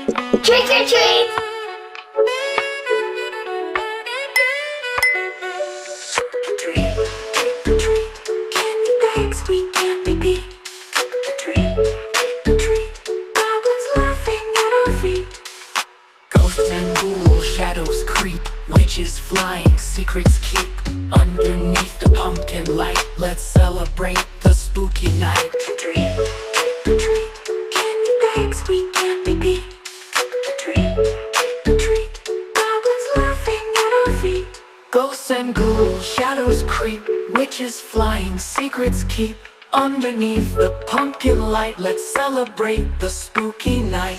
Trick or treat! Ghosts and ghouls, shadows creep, witches flying, secrets keep. Underneath the pumpkin light, let's celebrate the spooky night. Ghosts and ghouls, shadows creep, witches flying, secrets keep. Underneath the pumpkin light, let's celebrate the spooky night.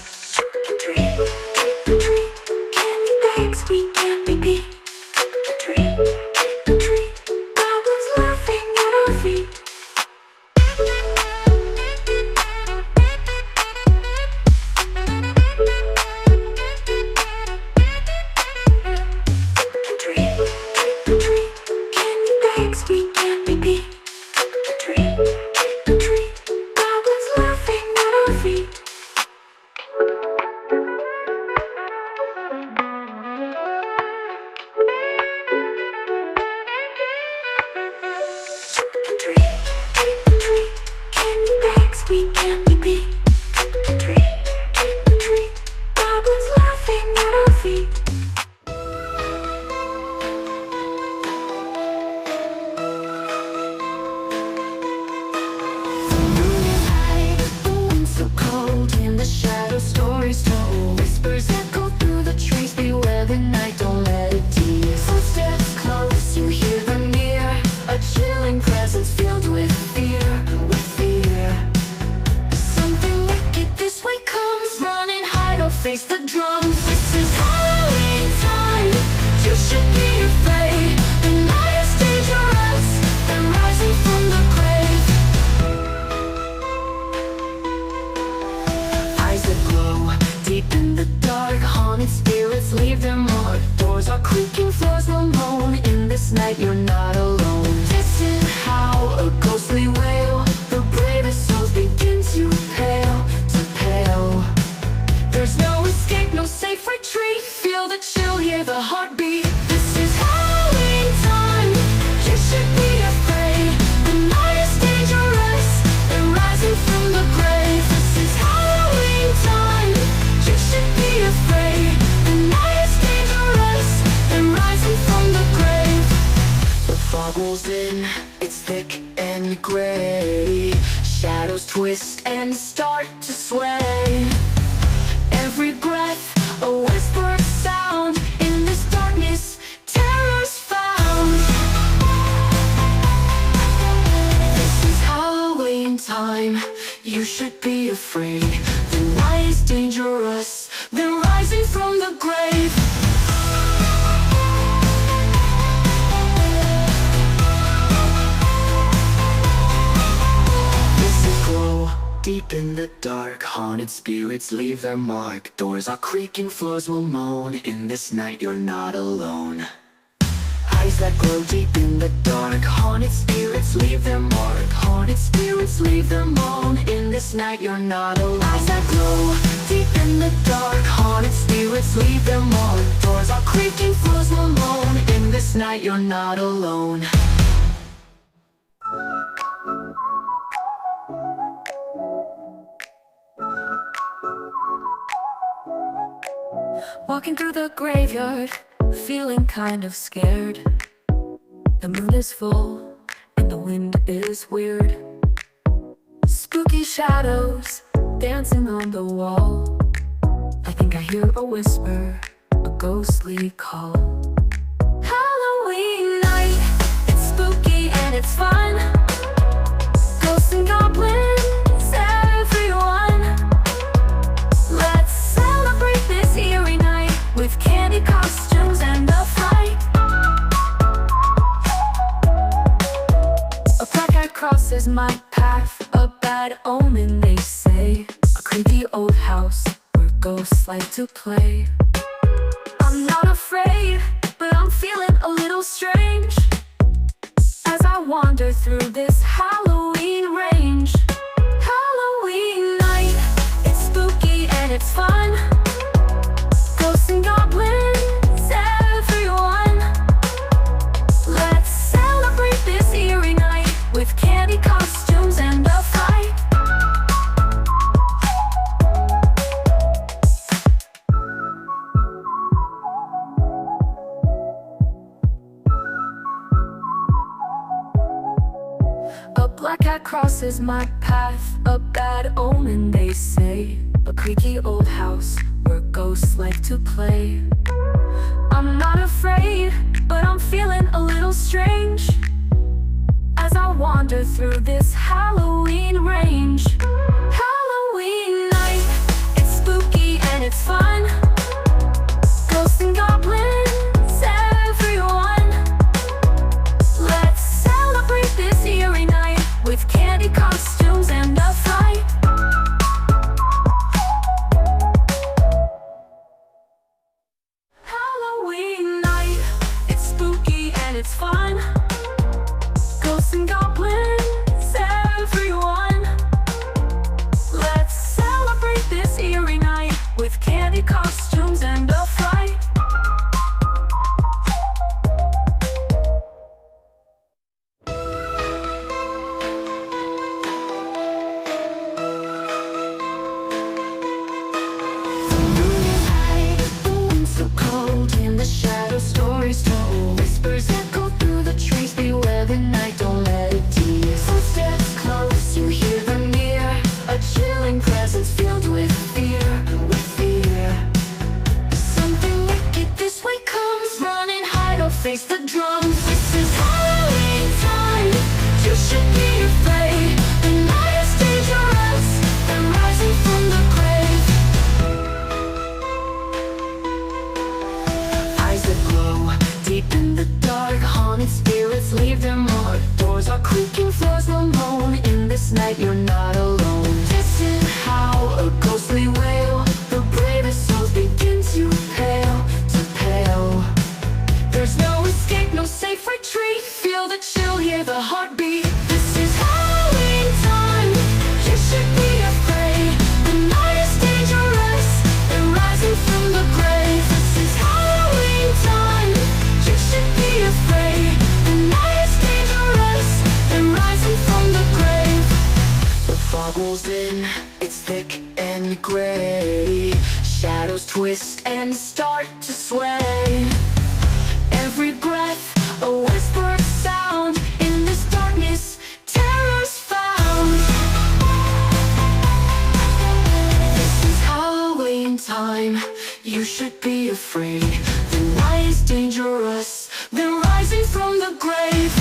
Stories told, whispers echo through the trees. Beware the night, don't let it tease. Footsteps close, you hear them near. A chilling presence filled with fear, with fear. Something wicked this way comes, run and hide or face the drums. This is Halloween time, you should be afraid. The night is dangerous, they're rising from the grave. Eyes that glow, deep in the dark, haunted spirits leave their mark. Doors are creaking, floors will moan. In this night you're not alone. Listen how a ghostly wail, the bravest souls begin to pale, to pale. There's no escape, no safe retreat. Feel the chill, hear the heartbeat. This is Halloween time, you should be afraid. The night is dangerous, they're rising from the grave. This is Halloween time, you should be afraid. The night is dangerous, they're rising from the grave. The fog rolls in, it's thick and gray. Shadows twist and start to sway. Every breath, a whispered sound. In this darkness, terror's found. This is Halloween time, you should be afraid. The night is dangerous, they're rising from the grave. Glow, deep in the dark, haunted spirits leave their mark. Doors are creaking, floors will moan. In this night you're not alone. Eyes that glow deep in the dark, haunted spirits leave their mark. Haunted spirits leave their moan. In this night you're not alone. Eyes that glow deep in the dark, haunted spirits leave their mark. Doors are creaking, floors will moan. In this night you're not alone. Walking through the graveyard, feeling kind of scared. The moon is full and the wind is weird. Spooky shadows dancing on the wall. I think I hear a whisper, a ghostly call. Halloween night, it's spooky and it's fun. Ghosts and goblins, everyone. Let's celebrate this eerie night with candy costumes and a fight. A placard crosses my path, a bad omen they say. A creepy old house where ghosts like to play. I'm not afraid, but I'm feeling a little strange as I wander through this Halloween range. Halloween night, it's spooky and it's fun. crosses my path, a bad omen they say. A creaky old house where ghosts like to play. I'm not afraid, but I'm feeling a little strange as I wander through this Halloween range. Halloween night, it's spooky and it's fun. Ghosts and goblins, everyone. Let's celebrate this eerie night with candy costumes and a fight. Halloween night, it's spooky and it's fun. Ghosts and goblins, everyone. Let's celebrate this eerie night with candy costumes and a fight. Moonlight, the wind so cold, in the shadows stories told. Whispers echo through the trees, beware the night, don't let it tease. Footsteps close, you hear them near, a chilling presence filled with fear, with fear. Something wicked this way comes, run and hide or face the drums. This is Halloween time, you should be afraid. The night is dangerous, and rising from the grave. Eyes that glow, deep in the dark, haunted spirits leave their mark. Doors are creaking, floors will moan. In this night you're not alone. Listen how a ghostly wail, the bravest souls begin to pale, to pale. There's no escape, no safe retreat. Feel the chill, hear the heartbeat. This is Halloween time, you should be afraid. The night is dangerous, they're rising from the grave. This is Halloween time, you should be afraid. The night is dangerous, they're rising from the grave. The fog rolls in, it's thick and gray. Shadows twist and start to sway. Every breath, a whispered sound. In this darkness, terror's found. This is Halloween time, you should be afraid. The night is dangerous, they're rising from the grave.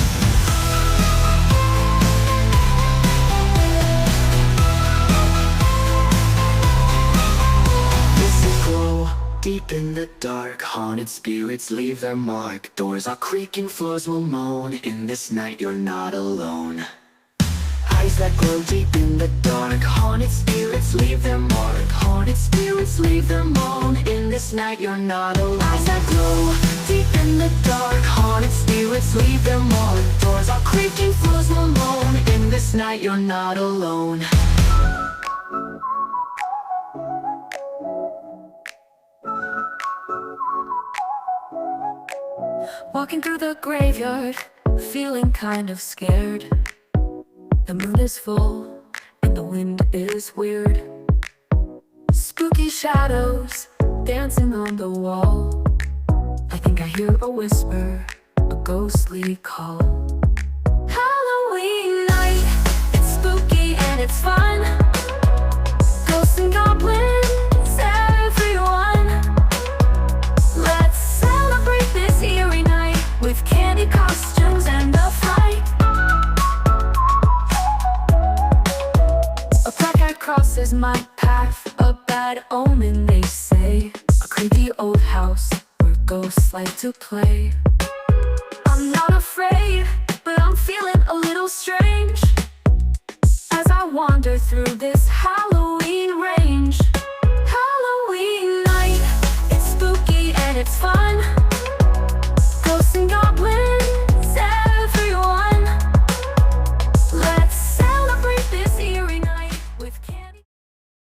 Glow, deep in the dark, haunted spirits leave their mark. Doors are creaking, floors will moan. In this night you're not alone. Eyes that glow deep in the dark, haunted spirits leave their mark. Haunted spirits leave their moan. In this night you're not alone. Eyes that glow deep in the dark, haunted spirits leave their mark. Doors are creaking, floors will moan. In this night you're not alone. Walking through the graveyard, feeling kind of scared. The moon is full, and the wind is weird. Spooky shadows dancing on the wall. I think I hear a whisper, a ghostly call. Halloween night, it's spooky and it's fun. Ghosts and goblins, everyone. Let's celebrate this eerie night with candy costumes and a fight. A placard crosses my path, a bad omen they say. A creepy old house where ghosts like to play. I'm not afraid, but I'm feeling a little strange as I wander through this Halloween